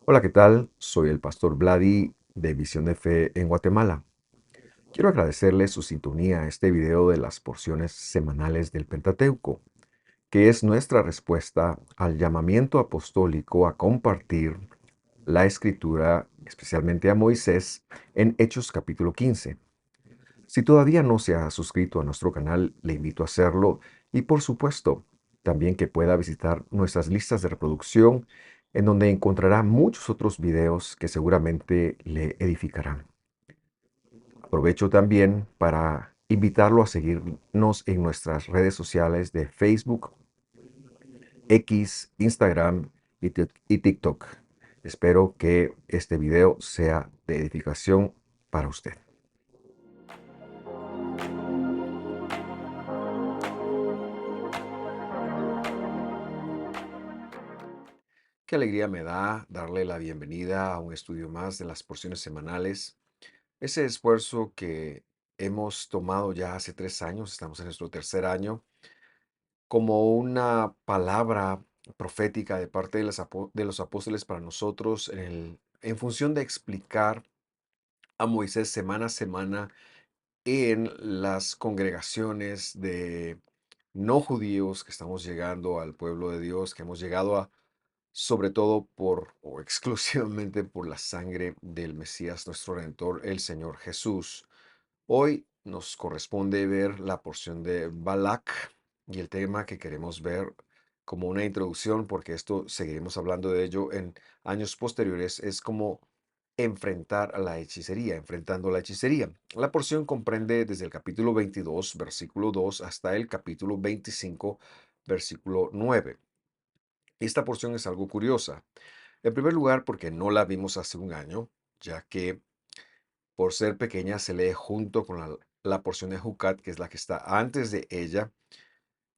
Hola, ¿qué tal? Soy el pastor Vladi de Visión de Fe en Guatemala. Quiero agradecerle su sintonía a este video de las porciones semanales del Pentateuco, que es nuestra respuesta al llamamiento apostólico a compartir la escritura, especialmente a Moisés, en Hechos capítulo 15. Si todavía no se ha suscrito a nuestro canal, le invito a hacerlo y por supuesto, también que pueda visitar nuestras listas de reproducción en donde encontrará muchos otros videos que seguramente le edificarán. Aprovecho también para invitarlo a seguirnos en nuestras redes sociales de Facebook, X, Instagram y TikTok. Espero que este video sea de edificación para usted. Qué alegría me da darle la bienvenida a un estudio más de las porciones semanales. Ese esfuerzo que hemos tomado ya hace 3 años, estamos en nuestro tercer año, como una palabra profética de parte de los apóstoles para nosotros en función de explicar a Moisés semana a semana en las congregaciones de no judíos que estamos llegando al pueblo de Dios, que hemos llegado a sobre todo por o exclusivamente por la sangre del Mesías, nuestro Redentor, el Señor Jesús. Hoy nos corresponde ver la porción de Balak y el tema que queremos ver como una introducción, porque esto seguiremos hablando de ello en años posteriores, es como enfrentar a la hechicería, enfrentando la hechicería. La porción comprende desde el capítulo 22, versículo 2, hasta el capítulo 25, versículo 9. Esta porción es algo curiosa. En primer lugar, porque no la vimos hace un año, ya que por ser pequeña se lee junto con la porción de Jucat, que es la que está antes de ella,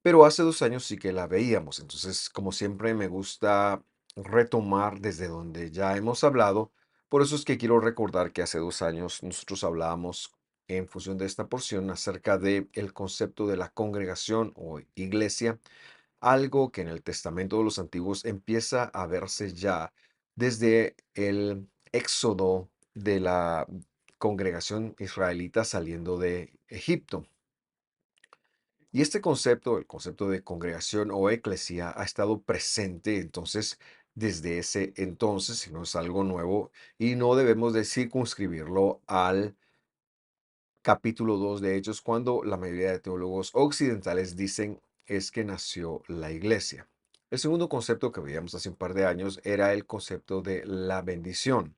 pero hace 2 años sí que la veíamos. Entonces, como siempre, me gusta retomar desde donde ya hemos hablado. Por eso es que quiero recordar que hace 2 años nosotros hablábamos en función de esta porción acerca del concepto de la congregación o iglesia, algo que en el Testamento de los Antiguos empieza a verse ya desde el éxodo de la congregación israelita saliendo de Egipto. Y este concepto, el concepto de congregación o eclesia, ha estado presente entonces desde ese entonces, si no es algo nuevo, y no debemos de circunscribirlo al capítulo 2 de Hechos, cuando la mayoría de teólogos occidentales dicen es que nació la iglesia. El segundo concepto que veíamos hace un par de años era el concepto de la bendición.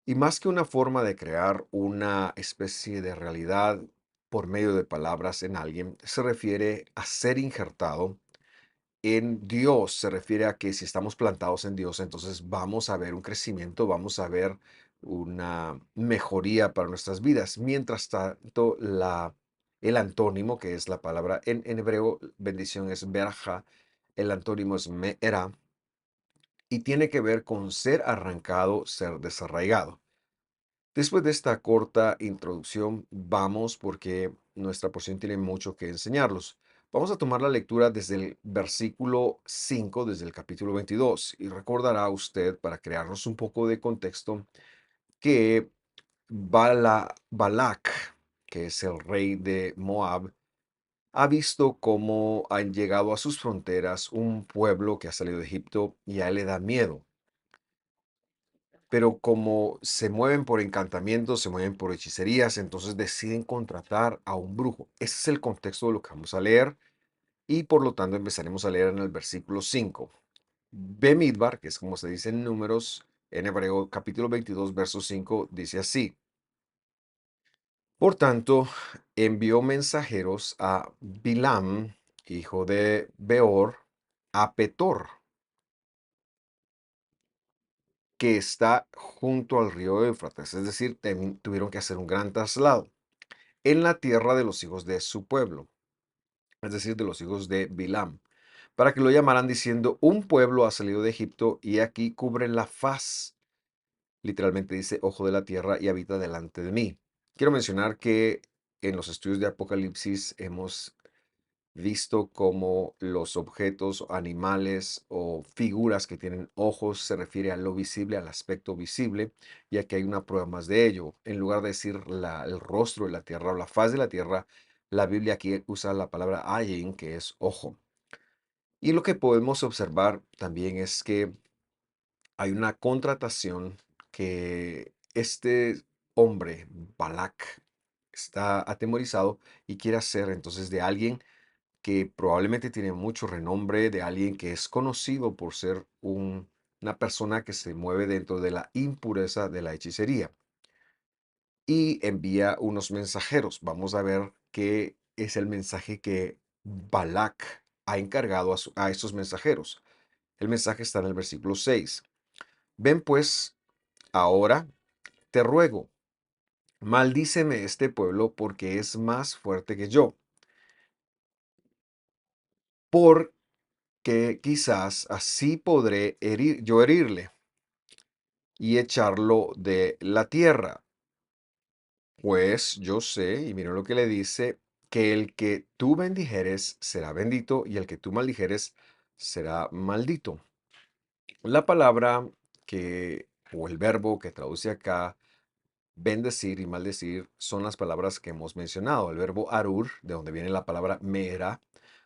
Y más que una forma de crear una especie de realidad por medio de palabras en alguien, se refiere a ser injertado en Dios. Se refiere a que si estamos plantados en Dios, entonces vamos a ver un crecimiento, vamos a ver una mejoría para nuestras vidas. Mientras tanto, el antónimo, que es la palabra en hebreo, bendición es berja, el antónimo es me'era, y tiene que ver con ser arrancado, ser desarraigado. Después de esta corta introducción, vamos porque nuestra porción tiene mucho que enseñarlos. Vamos a tomar la lectura desde el versículo 5, desde el capítulo 22, y recordará usted, para crearnos un poco de contexto, que Balak, que es el rey de Moab, ha visto cómo han llegado a sus fronteras un pueblo que ha salido de Egipto y a él le da miedo. Pero como se mueven por encantamientos, se mueven por hechicerías, entonces deciden contratar a un brujo. Ese es el contexto de lo que vamos a leer y por lo tanto empezaremos a leer en el versículo 5. Bemidbar, que es como se dice en Números, en hebreo capítulo 22, verso 5, dice así. Por tanto, envió mensajeros a Bilam, hijo de Beor, a Petor, que está junto al río Éufrates, es decir, tuvieron que hacer un gran traslado en la tierra de los hijos de su pueblo, es decir, de los hijos de Bilam, para que lo llamaran diciendo, un pueblo ha salido de Egipto y aquí cubre la faz, literalmente dice, ojo de la tierra y habita delante de mí. Quiero mencionar que en los estudios de Apocalipsis hemos visto como los objetos, animales o figuras que tienen ojos se refiere a lo visible, al aspecto visible, ya que hay una prueba más de ello. En lugar de decir el rostro de la tierra o la faz de la tierra, la Biblia aquí usa la palabra ayin, que es ojo. Y lo que podemos observar también es que hay una contratación que este hombre, Balak, está atemorizado y quiere hacer entonces de alguien que probablemente tiene mucho renombre, de alguien que es conocido por ser una persona que se mueve dentro de la impureza de la hechicería y envía unos mensajeros. Vamos a ver qué es el mensaje que Balak ha encargado a estos mensajeros. El mensaje está en el versículo 6. Ven pues ahora, te ruego, maldíceme este pueblo porque es más fuerte que yo, porque quizás así podré herirle y echarlo de la tierra. Pues yo sé, y mira lo que le dice, que el que tú bendijeres será bendito y el que tú maldijeres será maldito. La palabra o el verbo que traduce acá bendecir y maldecir son las palabras que hemos mencionado. El verbo arur, de donde viene la palabra meera.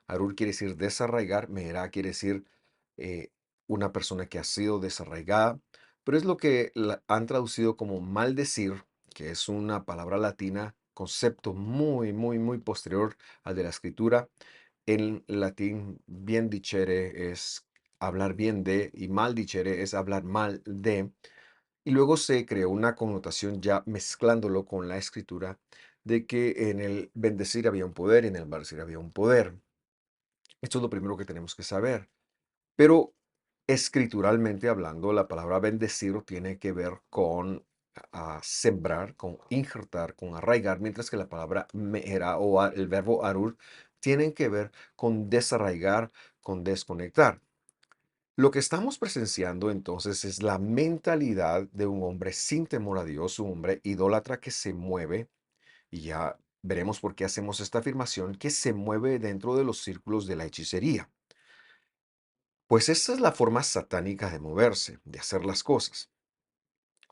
Arur quiere decir desarraigar, meera quiere decir eh, una persona que ha sido desarraigada, pero es lo que han traducido como maldecir, que es una palabra latina, concepto muy, muy, muy posterior al de la escritura. En latín, bien dicere es hablar bien de y mal dicere es hablar mal de. Y luego se creó una connotación ya mezclándolo con la escritura de que en el bendecir había un poder y en el maldecir había un poder. Esto es lo primero que tenemos que saber. Pero escrituralmente hablando, la palabra bendecir tiene que ver con sembrar, con injertar, con arraigar, mientras que la palabra meera el verbo arur tienen que ver con desarraigar, con desconectar. Lo que estamos presenciando entonces es la mentalidad de un hombre sin temor a Dios, un hombre idólatra que se mueve, y ya veremos por qué hacemos esta afirmación, que se mueve dentro de los círculos de la hechicería. Pues esta es la forma satánica de moverse, de hacer las cosas.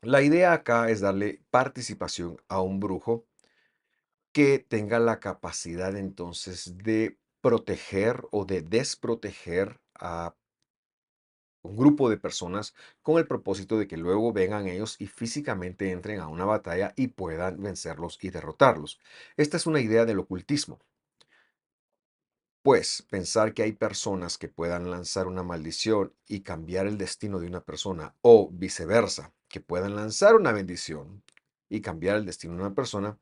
La idea acá es darle participación a un brujo que tenga la capacidad entonces de proteger o de desproteger a un grupo de personas con el propósito de que luego vengan ellos y físicamente entren a una batalla y puedan vencerlos y derrotarlos. Esta es una idea del ocultismo. Pues pensar que hay personas que puedan lanzar una maldición y cambiar el destino de una persona o viceversa, que puedan lanzar una bendición y cambiar el destino de una persona,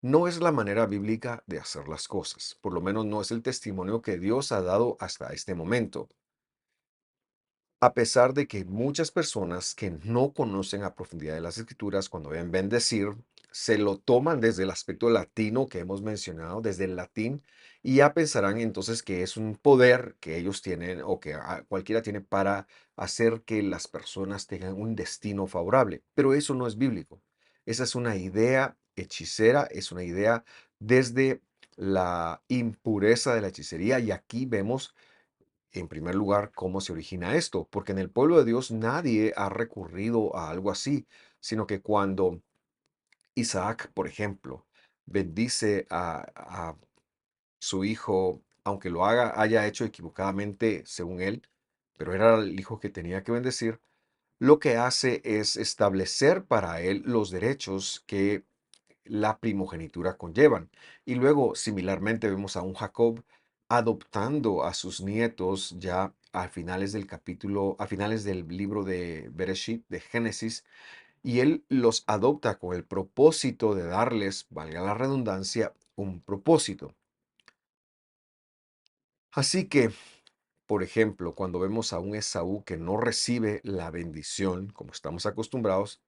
no es la manera bíblica de hacer las cosas. Por lo menos no es el testimonio que Dios ha dado hasta este momento. A pesar de que muchas personas que no conocen a profundidad de las escrituras, cuando ven bendecir, se lo toman desde el aspecto latino que hemos mencionado, desde el latín, y ya pensarán entonces que es un poder que ellos tienen o que cualquiera tiene para hacer que las personas tengan un destino favorable. Pero eso no es bíblico. Esa es una idea hechicera, es una idea desde la impureza de la hechicería, y aquí vemos en primer lugar, ¿cómo se origina esto? Porque en el pueblo de Dios nadie ha recurrido a algo así, sino que cuando Isaac, por ejemplo, bendice a su hijo, aunque haya hecho equivocadamente según él, pero era el hijo que tenía que bendecir, lo que hace es establecer para él los derechos que la primogenitura conllevan. Y luego, similarmente, vemos a un Jacob adoptando a sus nietos ya a finales del libro de Bereshit, de Génesis, y él los adopta con el propósito de darles, valga la redundancia, un propósito. Así que, por ejemplo, cuando vemos a un Esaú que no recibe la bendición, como estamos acostumbrados,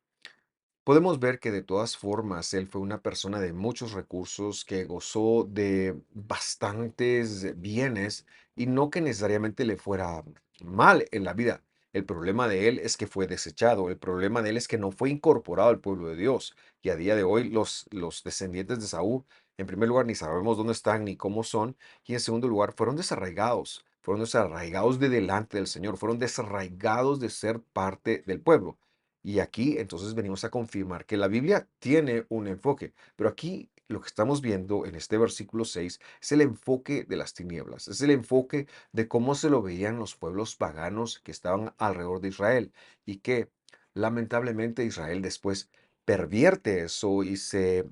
podemos ver que de todas formas él fue una persona de muchos recursos que gozó de bastantes bienes y no que necesariamente le fuera mal en la vida. El problema de él es que fue desechado, el problema de él es que no fue incorporado al pueblo de Dios, y a día de hoy los descendientes de Saúl En primer lugar, ni sabemos dónde están ni cómo son. Y en segundo lugar, fueron desarraigados de delante del Señor, fueron desarraigados de ser parte del pueblo. Y aquí entonces venimos a confirmar que la Biblia tiene un enfoque, pero aquí lo que estamos viendo en este versículo 6 es el enfoque de las tinieblas, es el enfoque de cómo se lo veían los pueblos paganos que estaban alrededor de Israel y que lamentablemente Israel después pervierte eso y se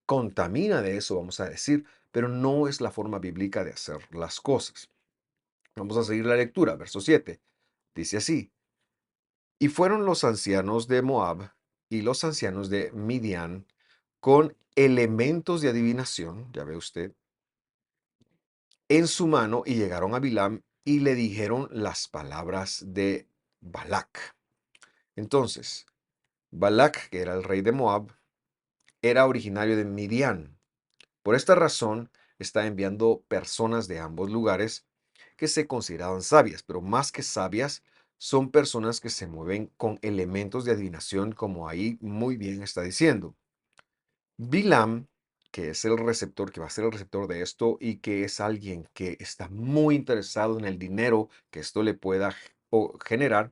contamina de eso, vamos a decir, pero no es la forma bíblica de hacer las cosas. Vamos a seguir la lectura, verso 7. Dice así: y fueron los ancianos de Moab y los ancianos de Midian con elementos de adivinación, ya ve usted, en su mano y llegaron a Bilam y le dijeron las palabras de Balac. Entonces, Balac, que era el rey de Moab, era originario de Midian. Por esta razón, está enviando personas de ambos lugares que se consideraban sabias, pero más que sabias, son personas que se mueven con elementos de adivinación, como ahí muy bien está diciendo. Bilam, que es el receptor, que va a ser el receptor de esto y que es alguien que está muy interesado en el dinero que esto le pueda generar,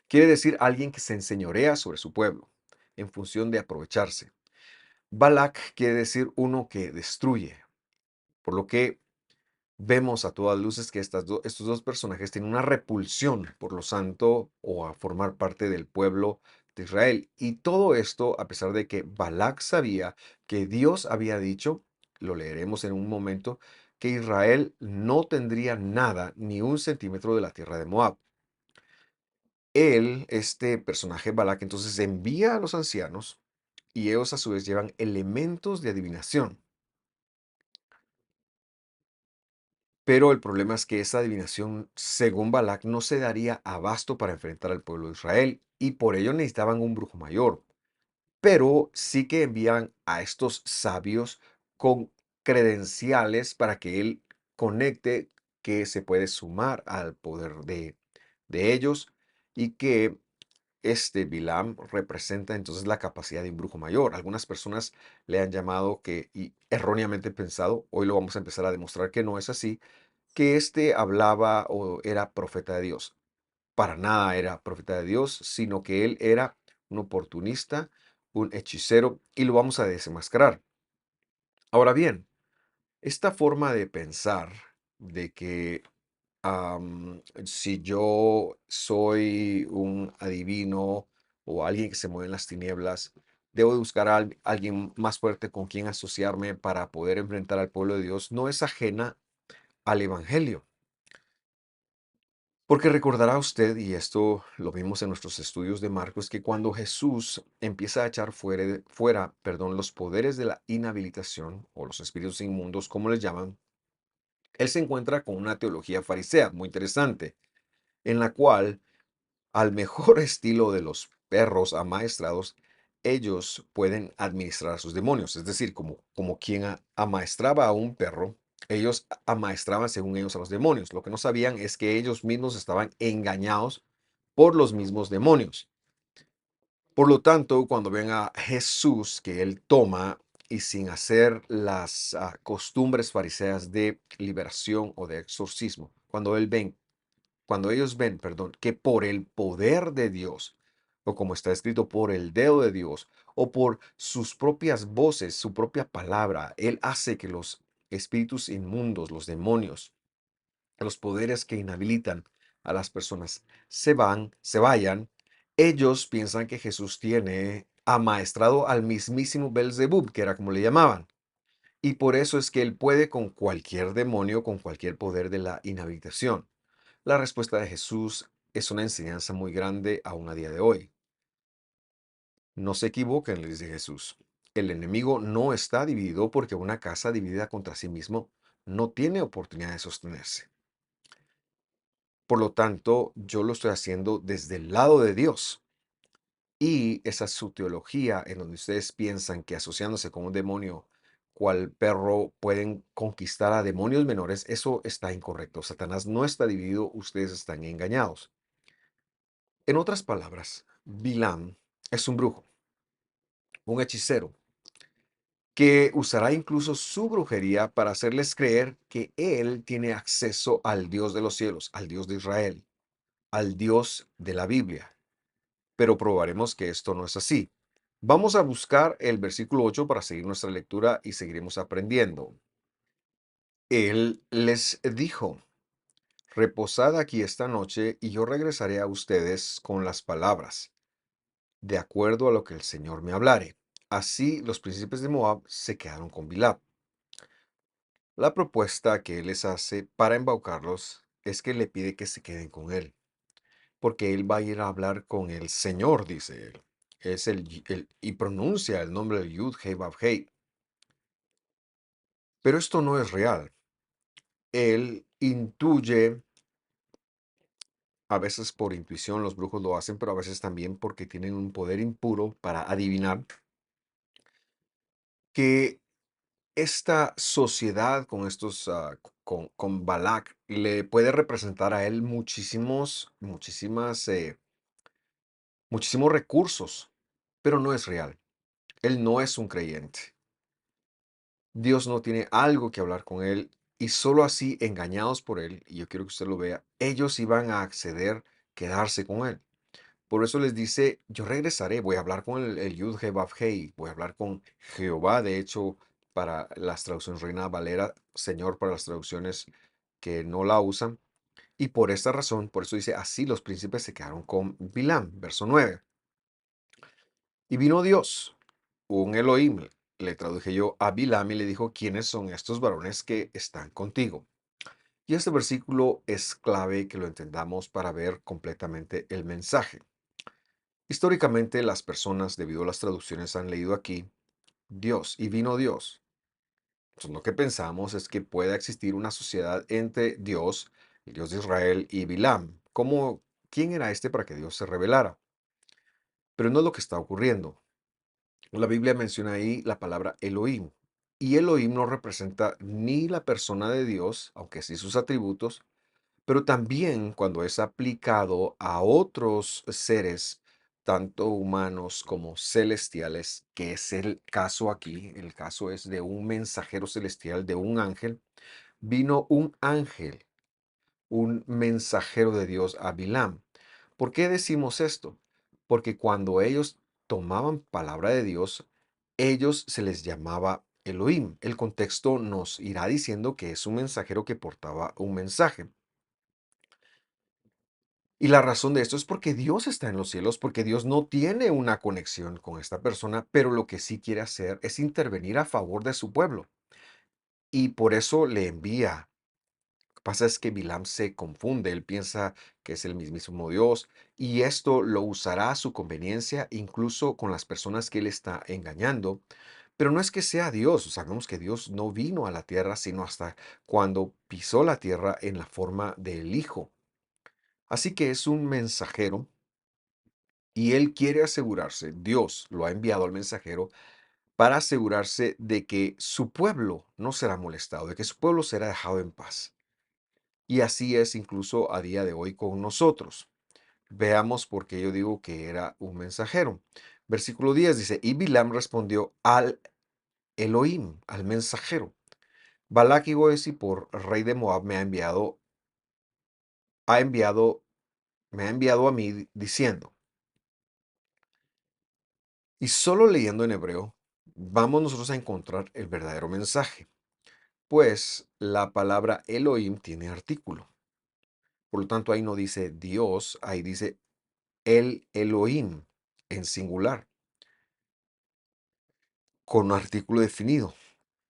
quiere decir alguien que se enseñorea sobre su pueblo en función de aprovecharse. Balak quiere decir uno que destruye, por lo que vemos a todas luces que estos dos personajes tienen una repulsión por lo santo o a formar parte del pueblo de Israel. Y todo esto a pesar de que Balak sabía que Dios había dicho, lo leeremos en un momento, que Israel no tendría nada, ni un centímetro de la tierra de Moab. Él, este personaje Balak, entonces envía a los ancianos y ellos a su vez llevan elementos de adivinación. Pero el problema es que esa adivinación, según Balac, no se daría abasto para enfrentar al pueblo de Israel y por ello necesitaban un brujo mayor. Pero sí que envían a estos sabios con credenciales para que él conecte que se puede sumar al poder de ellos y que este Bilam representa entonces la capacidad de un brujo mayor. Algunas personas le han llamado que, y erróneamente pensado, hoy lo vamos a empezar a demostrar que no es así, que éste hablaba o era profeta de Dios. Para nada era profeta de Dios, sino que él era un oportunista, un hechicero, y lo vamos a desenmascarar. Ahora bien, esta forma de pensar de que si yo soy un adivino o alguien que se mueve en las tinieblas, debo de buscar a alguien más fuerte con quien asociarme para poder enfrentar al pueblo de Dios, no es ajena al Evangelio. Porque recordará usted, y esto lo vimos en nuestros estudios de Marcos, que cuando Jesús empieza a echar fuera, los poderes de la inhabilitación o los espíritus inmundos, como les llaman, él se encuentra con una teología farisea muy interesante, en la cual, al mejor estilo de los perros amaestrados, ellos pueden administrar a sus demonios. Es decir, como quien amaestraba a un perro, ellos amaestraban según ellos a los demonios. Lo que no sabían es que ellos mismos estaban engañados por los mismos demonios. Por lo tanto, cuando ven a Jesús, que él toma y sin hacer las costumbres fariseas de liberación o de exorcismo, cuando ellos ven, perdón, que por el poder de Dios, o como está escrito, por el dedo de Dios, o por sus propias voces, su propia palabra, Él hace que los espíritus inmundos, los demonios, los poderes que inhabilitan a las personas se vayan, ellos piensan que Jesús tiene amaestrado al mismísimo Belzebub, que era como le llamaban. Y por eso es que él puede con cualquier demonio, con cualquier poder de la inhabilitación. La respuesta de Jesús es una enseñanza muy grande aún a día de hoy. No se equivoquen, les dice Jesús. El enemigo no está dividido porque una casa dividida contra sí mismo no tiene oportunidad de sostenerse. Por lo tanto, yo lo estoy haciendo desde el lado de Dios. Y esa es su teología en donde ustedes piensan que asociándose con un demonio, cual perro, pueden conquistar a demonios menores, eso está incorrecto. Satanás no está dividido, ustedes están engañados. En otras palabras, Bilam es un brujo, un hechicero, que usará incluso su brujería para hacerles creer que él tiene acceso al Dios de los cielos, al Dios de Israel, al Dios de la Biblia. Pero probaremos que esto no es así. Vamos a buscar el versículo 8 para seguir nuestra lectura y seguiremos aprendiendo. Él les dijo: reposad aquí esta noche y yo regresaré a ustedes con las palabras, de acuerdo a lo que el Señor me hablare. Así los príncipes de Moab se quedaron con Bilab. La propuesta que él les hace para embaucarlos es que le pide que se queden con él, porque él va a ir a hablar con el Señor, dice él. Es y pronuncia el nombre de Yud Heh Vav Heh. Pero esto no es real. Él intuye, a veces por intuición los brujos lo hacen, pero a veces también porque tienen un poder impuro para adivinar que esta sociedad con estos, con Balak, le puede representar a él muchísimos recursos, pero no es real. Él no es un creyente. Dios no tiene algo que hablar con él y solo así, engañados por él, y yo quiero que usted lo vea, ellos iban a acceder, quedarse con él. Por eso les dice, yo regresaré, voy a hablar con el Yud He Vav Hei, voy a hablar con Jehová, de hecho, para las traducciones Reina Valera, Señor para las traducciones que no la usan. Y por esta razón, por eso dice, así los príncipes se quedaron con Bilam, verso 9. Y vino Dios, un Elohim, le traduje yo a Bilam y le dijo, ¿quiénes son estos varones que están contigo? Y este versículo es clave que lo entendamos para ver completamente el mensaje. Históricamente, las personas, debido a las traducciones, han leído aquí Dios y vino Dios. Entonces, lo que pensamos es que pueda existir una sociedad entre Dios, el Dios de Israel, y Bilam. ¿Quién era este para que Dios se revelara? Pero no es lo que está ocurriendo. La Biblia menciona ahí la palabra Elohim. Y Elohim no representa ni la persona de Dios, aunque sí sus atributos, pero también cuando es aplicado a otros seres, tanto humanos como celestiales, que es el caso aquí, el caso es de un mensajero celestial, de un ángel, vino un ángel, un mensajero de Dios a Bilam. ¿Por qué decimos esto? Porque cuando ellos tomaban palabra de Dios, ellos se les llamaba Elohim. El contexto nos irá diciendo que es un mensajero que portaba un mensaje. Y la razón de esto es porque Dios está en los cielos, porque Dios no tiene una conexión con esta persona, pero lo que sí quiere hacer es intervenir a favor de su pueblo. Y por eso le envía. Lo que pasa es que Bilam se confunde, él piensa que es el mismísimo Dios y esto lo usará a su conveniencia, incluso con las personas que él está engañando. Pero no es que sea Dios, sabemos que Dios no vino a la tierra sino hasta cuando pisó la tierra en la forma del Hijo. Así que es un mensajero. Y él quiere asegurarse, Dios lo ha enviado al mensajero para asegurarse de que su pueblo no será molestado, de que su pueblo será dejado en paz. Y así es incluso a día de hoy con nosotros. Veamos por qué yo digo que era un mensajero. Versículo 10 dice, y Bilam respondió al Elohim, al mensajero. Balac y por rey de Moab, ha enviado, me ha enviado a mí diciendo. Y solo leyendo en hebreo, vamos nosotros a encontrar el verdadero mensaje, pues la palabra Elohim tiene artículo. Por lo tanto, ahí no dice Dios, ahí dice el Elohim en singular, con artículo definido.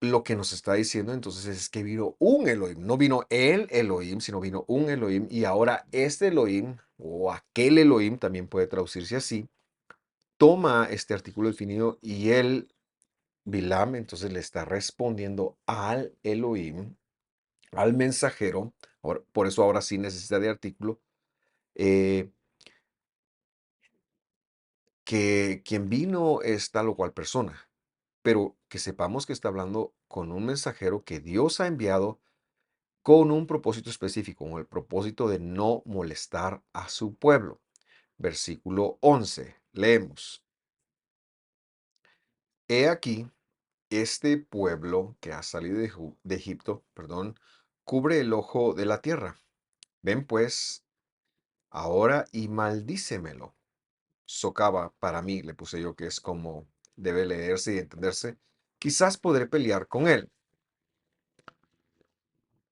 Lo que nos está diciendo entonces es que vino un Elohim, no vino el Elohim, sino vino un Elohim y ahora este Elohim o aquel Elohim también puede traducirse así, toma este artículo definido y él Bilam entonces le está respondiendo al Elohim, al mensajero, por eso ahora sí necesita de artículo, eh, que quien vino es tal o cual persona, pero que sepamos que está hablando con un mensajero que Dios ha enviado con un propósito específico, con el propósito de no molestar a su pueblo. Versículo 11, leemos. He aquí, este pueblo que ha salido de Egipto, perdón, cubre el ojo de la tierra. Ven pues ahora y maldícemelo. Socava para mí, le puse yo, que es como debe leerse y entenderse. Quizás podré pelear con él.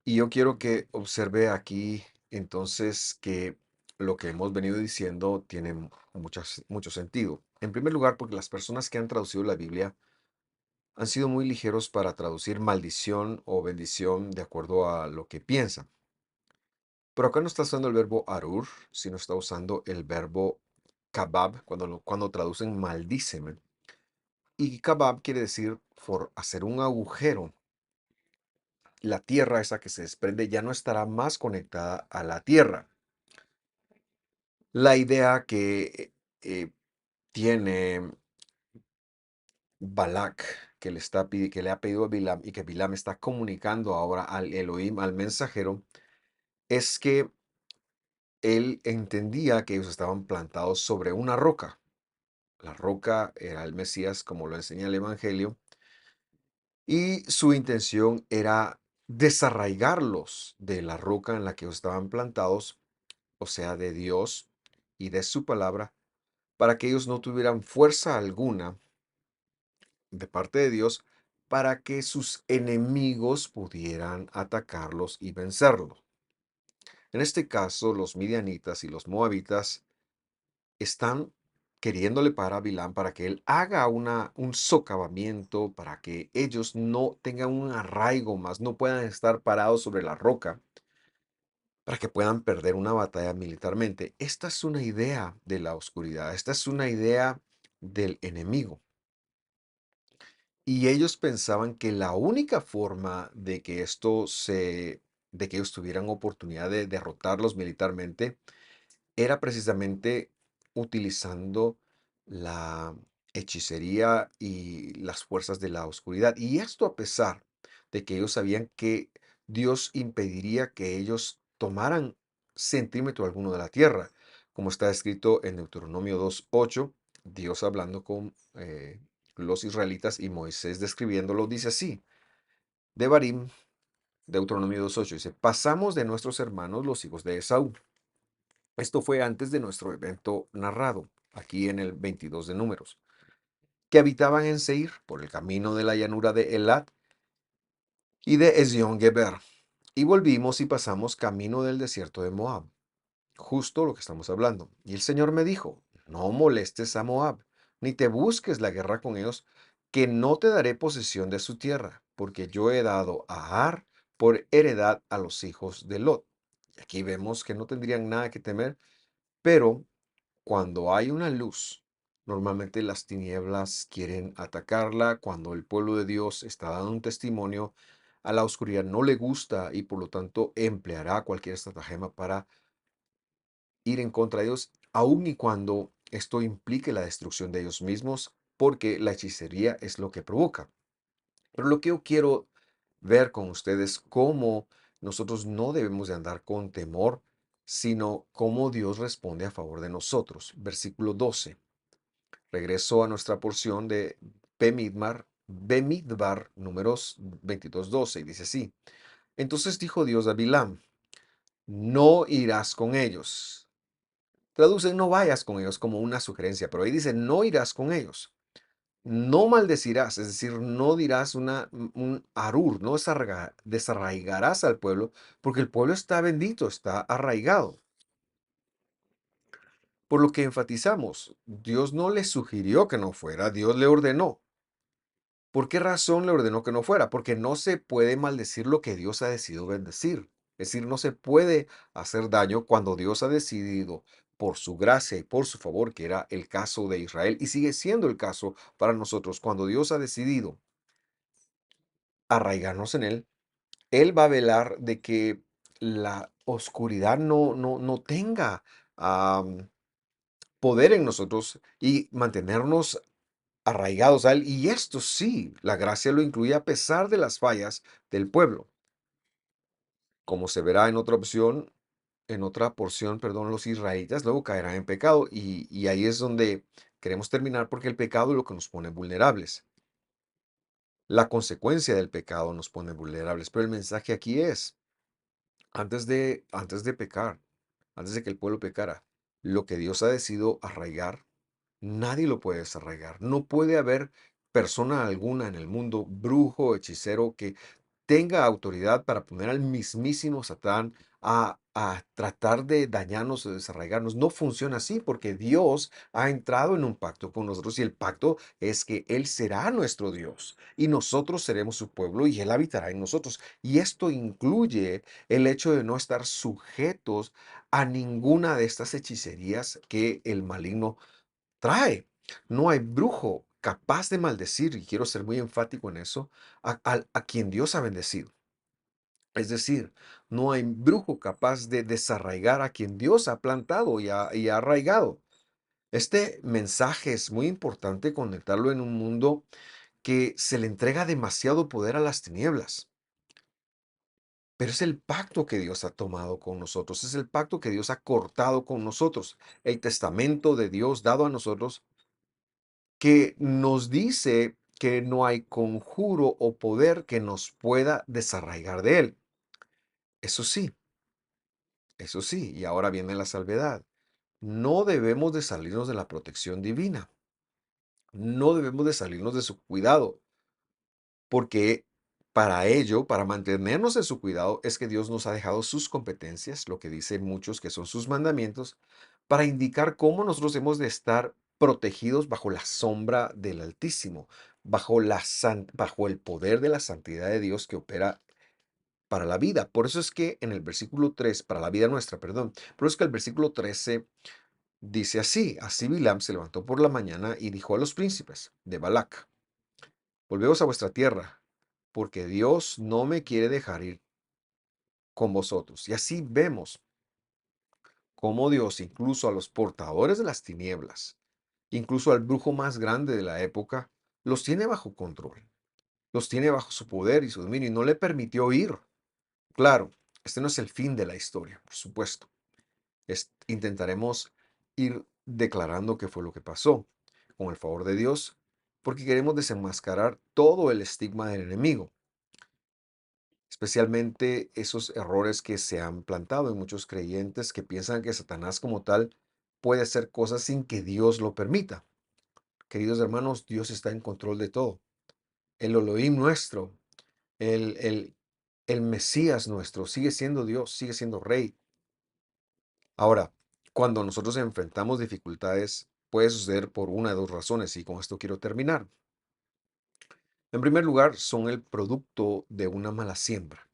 Y yo quiero que observe aquí entonces que lo que hemos venido diciendo tiene mucho sentido. En primer lugar, porque las personas que han traducido la Biblia han sido muy ligeros para traducir maldición o bendición de acuerdo a lo que piensan. Pero acá no está usando el verbo arur, sino está usando el verbo kabab cuando traducen maldíceme. Y kabab quiere decir hacer un agujero. La tierra esa que se desprende ya no estará más conectada a la tierra. La idea que tiene Balak, que le ha pedido a Bilam y que Bilam está comunicando ahora al Elohim, al mensajero, es que él entendía que ellos estaban plantados sobre una roca. La roca era el Mesías, como lo enseña el Evangelio, y su intención era desarraigarlos de la roca en la que ellos estaban plantados, o sea, de Dios y de su palabra, para que ellos no tuvieran fuerza alguna de parte de Dios, para que sus enemigos pudieran atacarlos y vencerlos. En este caso, los midianitas y los moabitas están queriéndole para a Bilam para que él haga un socavamiento, para que ellos no tengan un arraigo más, no puedan estar parados sobre la roca, para que puedan perder una batalla militarmente. Esta es una idea de la oscuridad, esta es una idea del enemigo. Y ellos pensaban que la única forma de que de que ellos tuvieran oportunidad de derrotarlos militarmente era precisamente utilizando la hechicería y las fuerzas de la oscuridad. Y esto a pesar de que ellos sabían que Dios impediría que ellos tomaran centímetro alguno de la tierra, como está escrito en Deuteronomio 2:8, Dios hablando con los israelitas y Moisés describiéndolo, dice así: Devarim, Deuteronomio 2:8, dice: pasamos de nuestros hermanos los hijos de Esaú. Esto fue antes de nuestro evento narrado, aquí en el 22 de Números, que habitaban en Seir, por el camino de la llanura de Elat y de Ezión-Geber, y volvimos y pasamos camino del desierto de Moab, justo lo que estamos hablando. Y el Señor me dijo: no molestes a Moab, ni te busques la guerra con ellos, que no te daré posesión de su tierra, porque yo he dado a Ar por heredad a los hijos de Lot. Y aquí vemos que no tendrían nada que temer, pero cuando hay una luz, normalmente las tinieblas quieren atacarla. Cuando el pueblo de Dios está dando un testimonio, a la oscuridad no le gusta y por lo tanto empleará cualquier estratagema para ir en contra de Dios, aun y cuando esto implique la destrucción de ellos mismos, porque la hechicería es lo que provoca. Pero lo que yo quiero ver con ustedes, cómo nosotros no debemos de andar con temor, sino cómo Dios responde a favor de nosotros. Versículo 12. Regreso a nuestra porción de Bemidbar, números 22:12, y dice así: entonces dijo Dios a Bilam: no irás con ellos. Traducen no vayas con ellos como una sugerencia, pero ahí dice no irás con ellos. No maldecirás, es decir, no dirás un arur, no desarraigarás al pueblo, porque el pueblo está bendito, está arraigado. Por lo que enfatizamos, Dios no le sugirió que no fuera, Dios le ordenó. ¿Por qué razón le ordenó que no fuera? Porque no se puede maldecir lo que Dios ha decidido bendecir. Es decir, no se puede hacer daño cuando Dios ha decidido, por su gracia y por su favor, que era el caso de Israel y sigue siendo el caso para nosotros, cuando Dios ha decidido arraigarnos en Él, Él va a velar de que la oscuridad no tenga am, poder en nosotros y mantenernos arraigados a Él. Y esto sí, la gracia lo incluye a pesar de las fallas del pueblo. Como se verá en otra porción, perdón, los israelitas luego caerán en pecado y ahí es donde queremos terminar porque el pecado es lo que nos pone vulnerables. La consecuencia del pecado nos pone vulnerables, pero el mensaje aquí es, antes de pecar, antes de que el pueblo pecara, lo que Dios ha decidido arraigar, nadie lo puede desarraigar. No puede haber persona alguna en el mundo, brujo, hechicero, que tenga autoridad para poner al mismísimo Satán a tratar de dañarnos o desarraigarnos. No funciona así porque Dios ha entrado en un pacto con nosotros y el pacto es que Él será nuestro Dios y nosotros seremos su pueblo y Él habitará en nosotros. Y esto incluye el hecho de no estar sujetos a ninguna de estas hechicerías que el maligno trae. No hay brujo capaz de maldecir, y quiero ser muy enfático en eso, a quien Dios ha bendecido. Es decir, no hay brujo capaz de desarraigar a quien Dios ha plantado y ha arraigado. Este mensaje es muy importante conectarlo en un mundo que se le entrega demasiado poder a las tinieblas. Pero es el pacto que Dios ha tomado con nosotros, es el pacto que Dios ha cortado con nosotros, el testamento de Dios dado a nosotros que nos dice que no hay conjuro o poder que nos pueda desarraigar de él. Eso sí, eso sí, y ahora viene la salvedad. No debemos de salirnos de la protección divina, no debemos de salirnos de su cuidado, porque para ello, para mantenernos en su cuidado, es que Dios nos ha dejado sus competencias, lo que dicen muchos que son sus mandamientos, para indicar cómo nosotros hemos de estar protegidos bajo la sombra del Altísimo, bajo el poder de la santidad de Dios que opera para la vida. Por eso es que en el versículo 3 para la vida nuestra, perdón, por eso es que el versículo 13 dice así: así Bilam se levantó por la mañana y dijo a los príncipes de Balac: volveos a vuestra tierra, porque Dios no me quiere dejar ir con vosotros. Y así vemos cómo Dios, incluso a los portadores de las tinieblas, incluso al brujo más grande de la época, los tiene bajo control, los tiene bajo su poder y su dominio, y no le permitió ir. Claro, este no es el fin de la historia, por supuesto. Intentaremos ir declarando qué fue lo que pasó, con el favor de Dios, porque queremos desenmascarar todo el estigma del enemigo, especialmente esos errores que se han plantado en muchos creyentes que piensan que Satanás como tal puede hacer cosas sin que Dios lo permita. Queridos hermanos, Dios está en control de todo. El Elohim nuestro, el, el, el Mesías nuestro, sigue siendo Dios, sigue siendo Rey. Ahora, cuando nosotros enfrentamos dificultades, puede suceder por una de dos razones, y con esto quiero terminar. En primer lugar, son el producto de una mala siembra.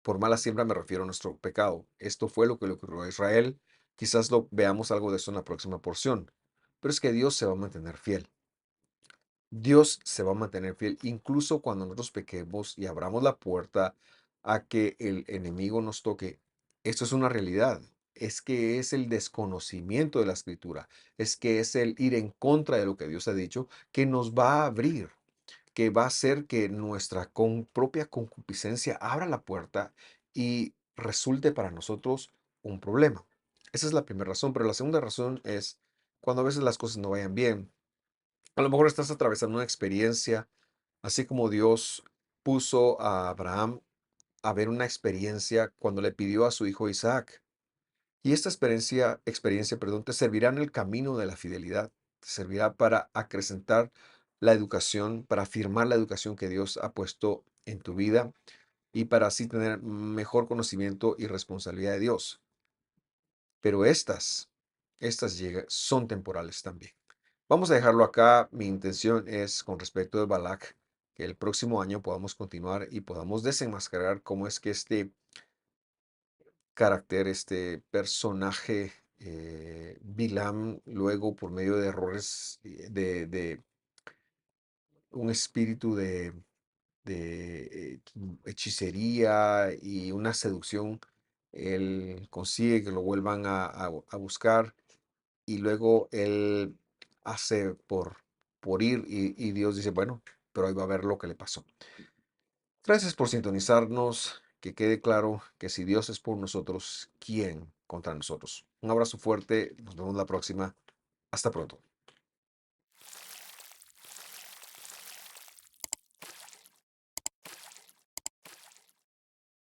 Por mala siembra me refiero a nuestro pecado. Esto fue lo que le ocurrió a Israel. Quizás lo veamos algo de eso en la próxima porción. Pero es que Dios se va a mantener fiel. Dios se va a mantener fiel incluso cuando nosotros pequemos y abramos la puerta a que el enemigo nos toque. Esto es una realidad. Es que es el desconocimiento de la escritura. Es que es el ir en contra de lo que Dios ha dicho que nos va a abrir, que va a hacer que nuestra propia concupiscencia abra la puerta y resulte para nosotros un problema. Esa es la primera razón, pero la segunda razón es cuando a veces las cosas no vayan bien. A lo mejor estás atravesando una experiencia, así como Dios puso a Abraham a ver una experiencia cuando le pidió a su hijo Isaac. Y esta perdón, te servirá en el camino de la fidelidad, te servirá para acrecentar la educación, para afirmar la educación que Dios ha puesto en tu vida y para así tener mejor conocimiento y responsabilidad de Dios. Pero son temporales también. Vamos a dejarlo acá. Mi intención es, con respecto de Balak, que el próximo año podamos continuar y podamos desenmascarar cómo es que este carácter, este personaje, Bilam, luego por medio de errores, de un espíritu de hechicería y una seducción, él consigue que lo vuelvan a buscar y luego él hace por ir y Dios dice, bueno, pero ahí va a ver lo que le pasó. Gracias por sintonizarnos. Que quede claro que si Dios es por nosotros, ¿quién contra nosotros? Un abrazo fuerte. Nos vemos la próxima. Hasta pronto.